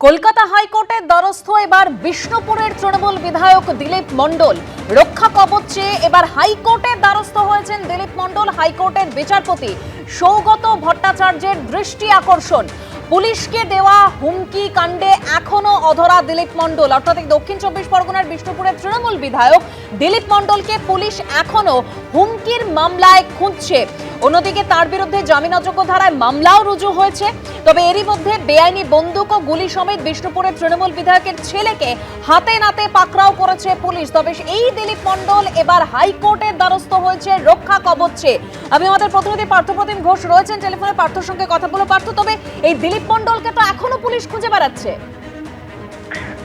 কলকাতা হাইকোর্টের দ্বারস্থ এবার বিষ্ণুপুরের তৃণমূল বিধায়ক দিলীপ মণ্ডল। রক্ষা কবচ চেয়ে এবার হাইকোর্টের দ্বারস্থ হয়েছেন দিলীপ মণ্ডল। হাইকোর্টের বিচারপতি সৌগত ভট্টাচার্যের দৃষ্টি আকর্ষণ। পুলিশকে দেওয়া হুমকি কাণ্ডে এখনো অধরা দিলীপ মণ্ডল। অর্থাৎ দক্ষিণ চব্বিশ পরগনার বিষ্ণুপুরের তৃণমূল বিধায়ক দিলীপ মণ্ডলকে পুলিশ এখনো হুমকির মামলায় খুঁজছে। অন্যদিকে তার বিরুদ্ধে জামিন অযোগ্য ধারায় মামলাও রুজু হয়েছে। তবে এরই মধ্যে বেআইনি বন্দুক ও গুলি সমেত বিষ্ণুপুরের তৃণমূল বিধায়কের ছেলেকে হাতে নাতে পাকড়াও করেছে পুলিশ। তবে এই দিলীপ মণ্ডল এবার হাইকোর্টের দ্বারস্থ হয়েছে রক্ষা কবচ চেয়ে। আমি আমাদের প্রতিনিধি পার্থপ্রতিম ঘোষ রয়েছেন টেলিফোনে, পার্থর সঙ্গে কথা বলে। পার্থ, তবে এই দিলীপ মণ্ডলকে তো এখনো পুলিশ খুঁজে বেড়াচ্ছে।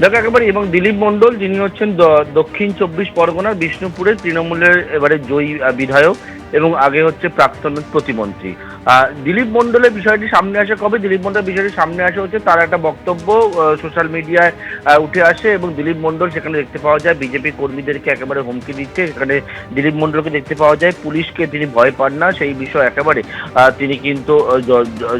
দেখো একেবারে, এবং দিলীপ মণ্ডল যিনি হচ্ছেন দক্ষিণ চব্বিশ পরগনার বিষ্ণুপুরের তৃণমূলের এবারে জয়ী বিধায়ক এবং আগে হচ্ছে প্রাক্তন প্রতিমন্ত্রী। দিলীপ মণ্ডলের বিষয়টি সামনে আসে কবে? দিলীপ মণ্ডলের বিষয়টি সামনে আসে হচ্ছে তার একটা বক্তব্য সোশ্যাল মিডিয়ায় উঠে আসে এবং দিলীপ মণ্ডল সেখানে দেখতে পাওয়া যায় বিজেপি কর্মীদেরকে একেবারে হুমকি দিচ্ছে। সেখানে দিলীপ মণ্ডলকে দেখতে পাওয়া যায় পুলিশকে তিনি ভয় পান না, সেই বিষয় একেবারে তিনি কিন্তু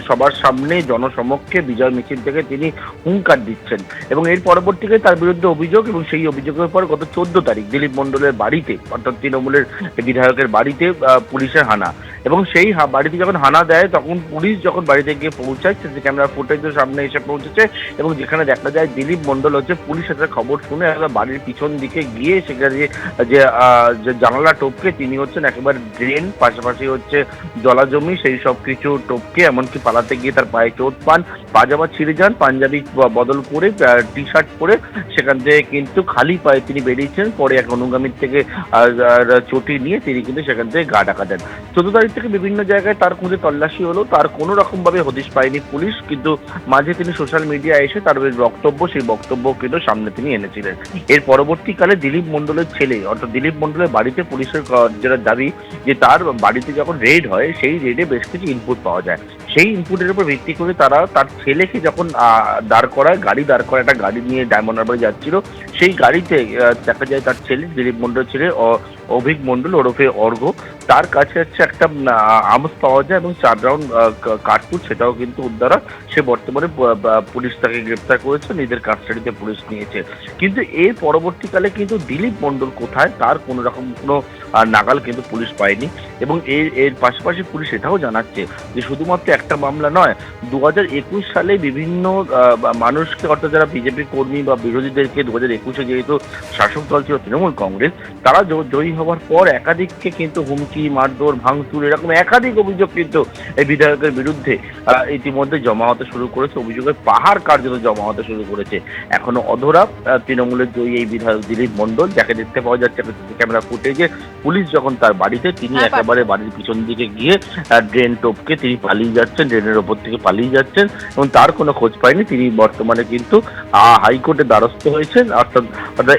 সবার সামনে জনসমক্ষে বিজয় মিছিল থেকে তিনি হুঙ্কার দিচ্ছেন। এবং এর পরবর্তীতে তার বিরুদ্ধে অভিযোগ, এবং সেই অভিযোগের পর গত 14 তারিখ দিলীপ মণ্ডলের বাড়িতে, অর্থাৎ তৃণমূলের বিধায়কের বাড়িতে পুলিশের হানা। এবং সেই বাড়িতে যখন হানা দেয় তখন পুলিশ যখন বাড়িতে গিয়ে পৌঁছায়, সেটি ক্যামেরা ফুটেজের সামনে এসে পৌঁছেছে এবং যেখানে দেখা যায় দিলীপ মণ্ডল হচ্ছে পুলিশ একটা খবর শুনে বাড়ির পিছন দিকে গিয়ে সেখানে যে জানালা টপকে তিনি হচ্ছেন একেবারে ড্রেন, পাশাপাশি হচ্ছে জলাজমি, সেই সব কিছু টপকে এমনকি পালাতে গিয়ে তার পায়ে চোট পান, পাজামা ছিঁড়ে যান, পাঞ্জাবি বদল করে টি শার্ট পরে সেখান থেকে কিন্তু খালি পায়ে তিনি বেরিয়েছেন। পরে এক অনুগামীর থেকে চটি নিয়ে তিনি কিন্তু সেখান থেকে গা ঢাকা দেন। 14 তারিখ থেকে বিভিন্ন জায়গায় তার খুঁজে তল্লাশি হলো, তার কোনো রকম ভাবে হদিশ পায়নি পুলিশ, কিন্তু মাঝে তিনি সোশ্যাল মিডিয়ায় এসে তার বক্তব্য, সেই বক্তব্য কিন্তু সামনে তিনি এনেছিলেন। এর পরবর্তীকালে দিলীপ মণ্ডলের ছেলে, অর্থাৎ দিলীপ মণ্ডলের বাড়িতে পুলিশের যেটা দাবি যে তার বাড়িতে যখন রেড হয় সেই রেডে বেশ কিছু ইনপুট পাওয়া যায়। সেই ইনপুটের উপর ভিত্তি করে তারা তার ছেলেকে যখন দাঁড় করায়, একটা গাড়ি নিয়ে ডায়মন্ড হারবারে যাচ্ছিল, সেই গাড়িতে দেখা যায় তার ছেলে দিলীপ মণ্ডলের ছেলে অভিক মণ্ডল ওরফে অর্ঘ, তার কাছে হচ্ছে একটা আর্মস পাওয়া যায় এবং 4 রাউন্ড কার্তুজ, সেটাও কিন্তু উদ্ধার হয়। সে বর্তমানে পুলিশ তাকে গ্রেপ্তার করেছে, নিজের কাস্টাডিতে পুলিশ নিয়েছে। কিন্তু এর পরবর্তীকালে কিন্তু দিলীপ মণ্ডল কোথায় তার কোনো রকম কোনো নাগাল কিন্তু পুলিশ পায়নি। এবং এর পাশাপাশি পুলিশ এটাও জানাচ্ছে যে শুধুমাত্র একটা মামলা নয়, 2021 সালে বিভিন্ন মানুষকে, অর্থাৎ যারা বিজেপি কর্মী বা বিরোধীদেরকে 2021-এ যেহেতু শাসক দল ছিল তৃণমূল কংগ্রেস, তারা জয়ী হওয়ার পর একাধিককে কিন্তু হুমকি, মারধর, ভাঙচুর, এরকম একাধিক অভিযোগ কিন্তু এই বিধায়কের বিরুদ্ধে ইতিমধ্যে জমা হতে শুরু করেছে। অভিযোগের পাহাড় কার্যত জমা হতে শুরু করেছে। এখনো অধরা তৃণমূলের জয়ী এই বিধায়ক দিলীপ মণ্ডল, যাকে দেখতে পাওয়া যাচ্ছে ক্যামেরা ফুটেজে পুলিশ যখন তার বাড়িতে, তিনি একেবারে বাড়ির পিছন দিকে গিয়ে ড্রেন টপকে তিনি পালিয়ে যাচ্ছেন, ড্রেনের ওপর থেকে পালিয়ে যাচ্ছেন এবং তার কোনো খোঁজ পায়নি। তিনি বর্তমানে কিন্তু হাইকোর্টের দ্বারস্থ হয়েছেন। অর্থাৎ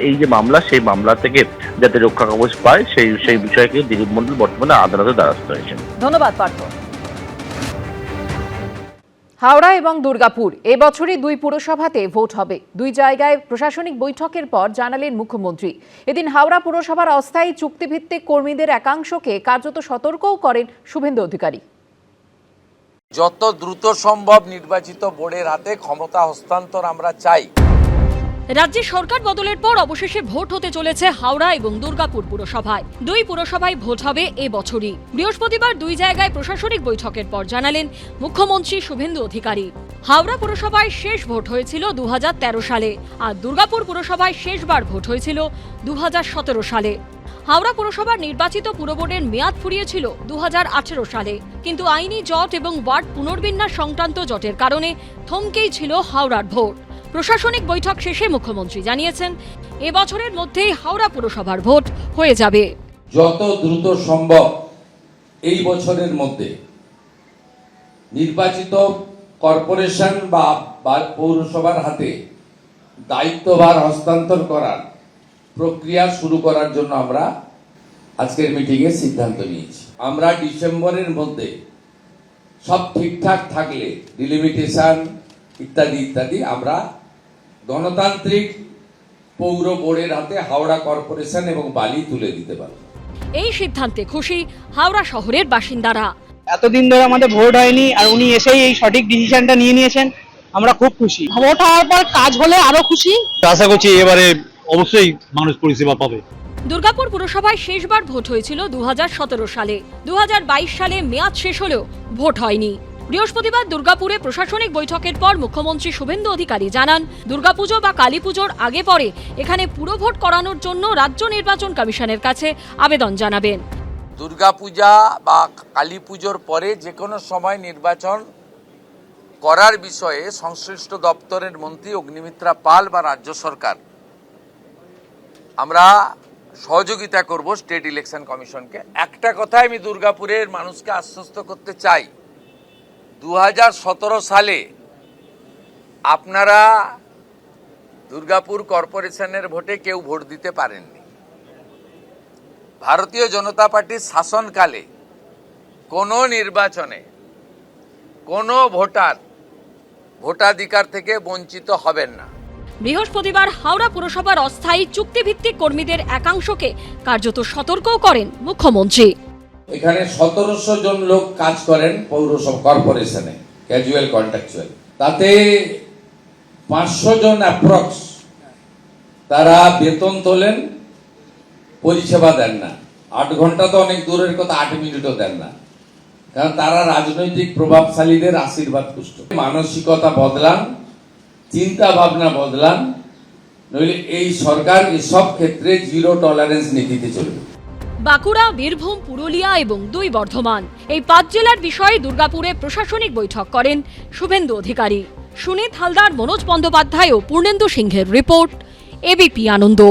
এই যে মামলা, সেই মামলা থেকে যাতে রক্ষা কবচ পায় সেই বিষয়কে দিলীপ মণ্ডল বর্তমানে আদালতে দ্বারস্থ হয়েছেন। ধন্যবাদ পার্থ। হাওড়া এবং দুর্গাপুর এবছরই 2 পুরসভাতে ভোট হবে। 2 জায়গায় প্রশাসনিক বৈঠকের পর জানালেন মুখ্যমন্ত্রী। এদিন হাওড়া পুরসভার অস্থায়ী চুক্তিভিত্তিক কর্মীদের একাংশকে কার্যত সতর্কও করেন শুভেন্দু অধিকারী। যত দ্রুত সম্ভব নির্বাচিত বোর্ডের হাতে ক্ষমতা হস্তান্তর আমরা চাই। রাজ্যে সরকার বদলের পর অবশেষে ভোট হতে চলেছে হাওড়া এবং দুর্গাপুর পুরসভায়। 2 পুরসভায় ভোট হবে এবছরই। বৃহস্পতিবার 2 জায়গায় প্রশাসনিক বৈঠকের পর জানালেন মুখ্যমন্ত্রী শুভেন্দু অধিকারী। হাওড়া পুরসভায় শেষ ভোট হয়েছিল 2013 সালে, আর দুর্গাপুর পুরসভায় শেষবার ভোট হয়েছিল 2017 সালে। হাওড়া পুরসভার নির্বাচিত পুরবোর্ডের মেয়াদ ফুরিয়েছিল 2018 সালে, কিন্তু আইনি জট এবং ওয়ার্ড পুনর্বিন্যাস সংক্রান্ত জটের কারণে থমকেই ছিল হাওড়ার ভোট। প্রশাসনিক বৈঠক শেষে মুখ্যমন্ত্রী জানিয়েছেন এবছরের মধ্যেই হাওড়া পুরসভার ভোট হয়ে যাবে। যত দ্রুত সম্ভব এই বছরের মধ্যে নির্বাচিত কর্পোরেশন বা পৌরসভার হাতে দায়িত্বভার হস্তান্তর করার প্রক্রিয়া শুরু করার জন্য আমরা আজকের মিটিংয়ে সিদ্ধান্ত নিয়েছি। আমরা ডিসেম্বরের মধ্যে সব ঠিকঠাক থাকলে ডিলিমিটেশন ইত্যাদি ইত্যাদি আমরা গণতান্ত্রিক পৌর বোর্ডের হাতে হাওড়া কর্পোরেশন এবং বালি তুলে দিতে পারব। এই সিদ্ধান্তে খুশি হাওড়া শহরের বাসিন্দারা। এতদিন ধরে আমাদের ভোট হয়নি, আর উনি এসেই এই সঠিক ডিসিশনটা নিয়ে নিয়েছেন। আমরা খুব খুশি। ভোট হওয়ার পর কাজ হলে আরো খুশি। আশা করছি এবারে অবশ্যই মানুষ পরিষেবা পাবে। দুর্গাপুর পুরসভায় শেষবার ভোট হয়েছিল 2017 সালে। 2022 সালে মেয়াদ শেষ হলেও ভোট হয়নি। বৃহস্পতিবার দুর্গাপুরে প্রশাসনিক বৈঠকের পর মুখ্যমন্ত্রী শুভেন্দু অধিকারী জানান, দুর্গাপুজো বা কালীপুজোর আগে পরে এখানে পুরভোট করানোর জন্য রাজ্য নির্বাচন কমিশনের কাছে আবেদন জানাবেন। দুর্গাপূজা বা কালী পুজোর পরে যে কোনো সময় নির্বাচন করার বিষয়ে সংশ্লিষ্ট দপ্তরের মন্ত্রী অগ্নিমিত্রা পাল বা রাজ্য সরকার আমরা সহযোগিতা করব স্টেট ইলেকশন কমিশনকে। একটা কথাই আমি দুর্গাপুরের মানুষকে আশ্বস্ত করতে চাই, 2017 সালে আপনারা দুর্গাপুর কর্পোরেশনের ভোটে কেউ ভোট দিতে পারেননি। ভারতীয় জনতা পার্টির শাসনকালে কোনো নির্বাচনে কোনো ভোটার ভোটাধিকার থেকে বঞ্চিত হবেন না। বৃহস্পতিবার হাওড়া পুরসভার অস্থায়ী চুক্তিভিত্তিক কর্মীদের একাংশকে কার্যত সতর্কও করেন মুখ্যমন্ত্রী। এখানে 1700 জন লোক কাজ করেন পৌরসভা কর্পোরেশনে, ক্যাজুয়াল কন্ট্রাকচুয়াল। তাতে 500 জন অ্যাপ্রক্স তারা বেতন তোলেন, পরিষেবা দেন না। 8 ঘন্টা তো অনেক দূরের কথা, 8 মিনিটও দেন না, কারণ তারা রাজনৈতিক প্রভাবশালীদের আশীর্বাদ পুষ্ট। মানসিকতা বদলান, চিন্তা ভাবনা বদলান, নইলে এই সরকার এসব ক্ষেত্রে জিরো টলারেন্স নীতিতে চলবে। বাঁকুড়া, বীরভূম, পুরুলিয়া এবং 2 বর্ধমান এই 5 জেলার বিষয়ে দুর্গাপুরে প্রশাসনিক বৈঠক করেন শুভেন্দু অধিকারী। সুনীত হালদার, মনোজ বন্দ্যোপাধ্যায় ও পূর্ণেন্দু সিংহের রিপোর্ট, এবিপি আনন্দ।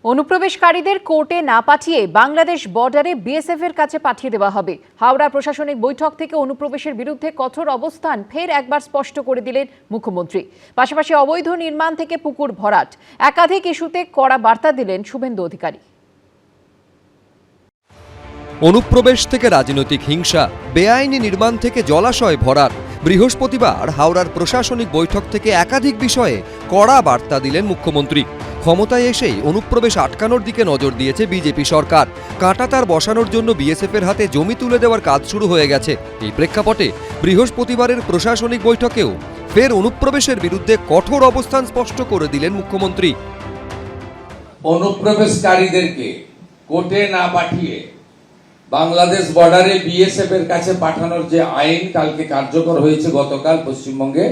অনুপ্রবেশকারীদের কোর্টে না পাঠিয়ে বাংলাদেশ বর্ডারে বিএসএফ এর কাছে পাঠিয়ে দেওয়া হবে। হাওড়া প্রশাসনিক বৈঠক থেকে অনুপ্রবেশের বিরুদ্ধে কঠোর অবস্থান ফের একবার স্পষ্ট করে দিলেন মুখ্যমন্ত্রী। পাশাপাশি অবৈধ নির্মাণ থেকে পুকুর ভরাট, একাধিক ইস্যুতে কড়া বার্তা দিলেন শুভেন্দু অধিকারী। অনুপ্রবেশ থেকে রাজনৈতিক হিংসা, বেআইনি নির্মাণ থেকে জলাশয় ভরাট, বৃহস্পতিবার হাওড়ার প্রশাসনিক বৈঠক থেকে একাধিক বিষয়ে কড়া বার্তা দিলেন মুখ্যমন্ত্রী। ক্ষমতায় এসেই অনুপ্রবেশ আটকানোর দিকে নজর দিয়েছে বিজেপি সরকার। কাঁটাতার বসানোর জন্য বিএসএফের হাতে জমি তুলে দেওয়ার কাজ শুরু হয়ে গেছে। এই প্রেক্ষাপটে বৃহস্পতিবারের প্রশাসনিক বৈঠকেও ফের অনুপ্রবেশের বিরুদ্ধে কঠোর অবস্থান স্পষ্ট করে দিলেন মুখ্যমন্ত্রী। অনুপ্রবেশকারীদেরকে কোর্টে না পাঠিয়ে বাংলাদেশ বর্ডারে বিএসএফ এর কাছে পাঠানোর যে আইন কালকে কার্যকর হয়েছে, গতকাল পশ্চিমবঙ্গে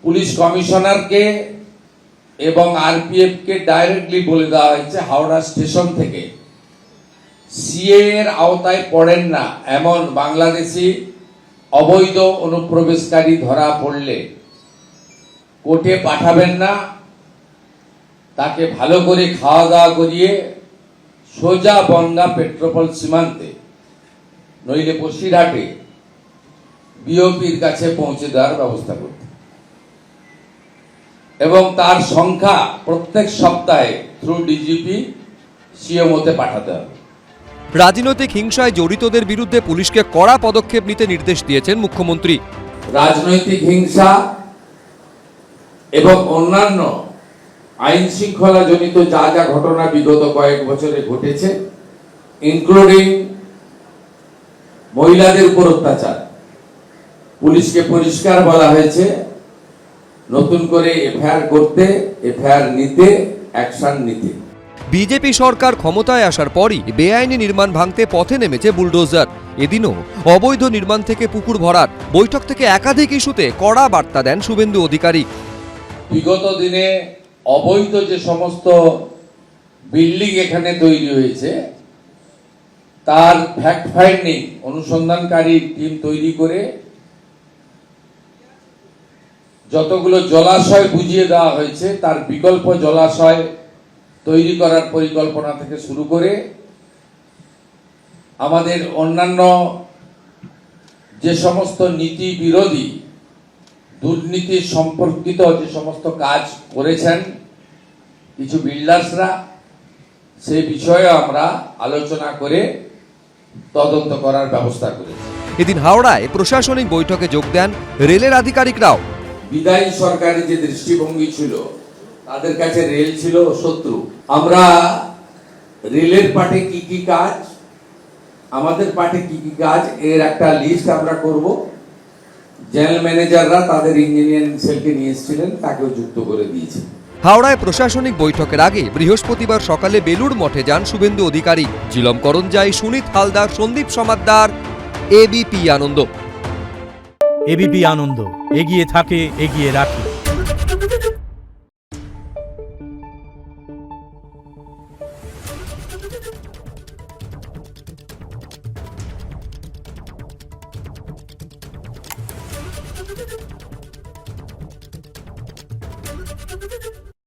পুলিশ কমিশনারকে এবং আরপিএফ কে ডাইরেক্টলি বলে দেওয়া হয়েছে হাওড়া স্টেশন থেকে সিএ এর আওতায় পড়েন না এমন বাংলাদেশি অবৈধ অনুপ্রবেশকারী ধরা পড়লে কোর্টে পাঠাবেন না, তাকে ভালো করে খাওয়া দাওয়া করিয়ে সোজা বনগাঁ পেট্রোপল সীমান্তে নইলে বসিরহাটে বিওপির কাছে পৌঁছে দেওয়ার ব্যবস্থা করতে এবং তার সংখ্যা প্রত্যেক সপ্তাহে থ্রু ডিজিপি সিএমওতে পাঠাতে হবে। রাজনৈতিক হিংসায় জড়িতদের বিরুদ্ধে পুলিশকে কড়া পদক্ষেপ নিতে নির্দেশ দিয়েছেন মুখ্যমন্ত্রী। রাজনৈতিক হিংসা এবং অন্যান্য আইন শৃঙ্খলা জনিত যা যা ঘটনা বিগত কয়েক বছরে ঘটেছে, ইনক্লুডিং মহিলাদের উপর অত্যাচার, পুলিশকে পরিষ্কার বলা হয়েছে নতুন করে এফআইআর করতে, এফআইআর নিতে, অ্যাকশন নিতে। বিজেপি সরকার ক্ষমতায় আসার পরই বেআইনি নির্মাণ ভাঙতে পথে নেমেছে বুলডোজার। এদিনও অবৈধ নির্মাণ থেকে পুকুর ভরাট, বৈঠক থেকে একাধিক ইস্যুতে কড়া বার্তা দেন শুভেন্দু অধিকারী। বিগত দিনে অবৈধ যে সমস্ত বিল্ডিং এখানে তৈরি হয়েছে তার ফ্যাক্ট ফাইন্ডিং অনুসন্ধানকারী টিম তৈরি করে যতগুলো জলাশয় বুঝিয়ে দেওয়া হয়েছে তার বিকল্প জলাশয় তৈরি করার পরিকল্পনা থেকে শুরু করে আমাদের অন্যান্য যে সমস্ত নীতি বিরোধী দুর্নীতি সম্পর্কিত যে সমস্ত কাজ করেছেন কিছু বিল্ডার্সরা, সেই বিষয়ে আমরা আলোচনা করে তদন্ত করার ব্যবস্থা করেছি। এদিন হাওড়ায় প্রশাসনিক বৈঠকে যোগ দেন রেলের আধিকারিকরাও। বিদায়ী সরকারের যে দৃষ্টিভঙ্গি ছিল, তাদের কাছে রেল ছিল শত্রু। আমরা রেলের পার্টে কি কি কাজ, আমাদের পার্টে কি কি কাজ, এর একটা লিস্ট আমরা করব জেনারেল ম্যানেজাররা তাদের ইঞ্জিনিয়ারিং সেলকে নিয়ে এসেছিলেন, তাকেও যুক্ত করে দিয়েছে। হাওড়ায় প্রশাসনিক বৈঠকের আগে বৃহস্পতিবার সকালে বেলুড় মঠে যান শুভেন্দু অধিকারী, ঝিলম করঞ্জাই, সুনীত হালদার, সন্দীপ সমাদ্দার, এবিপি আনন্দ। এবিপি আনন্দ, এগিয়ে থাকে, এগিয়ে রাখে।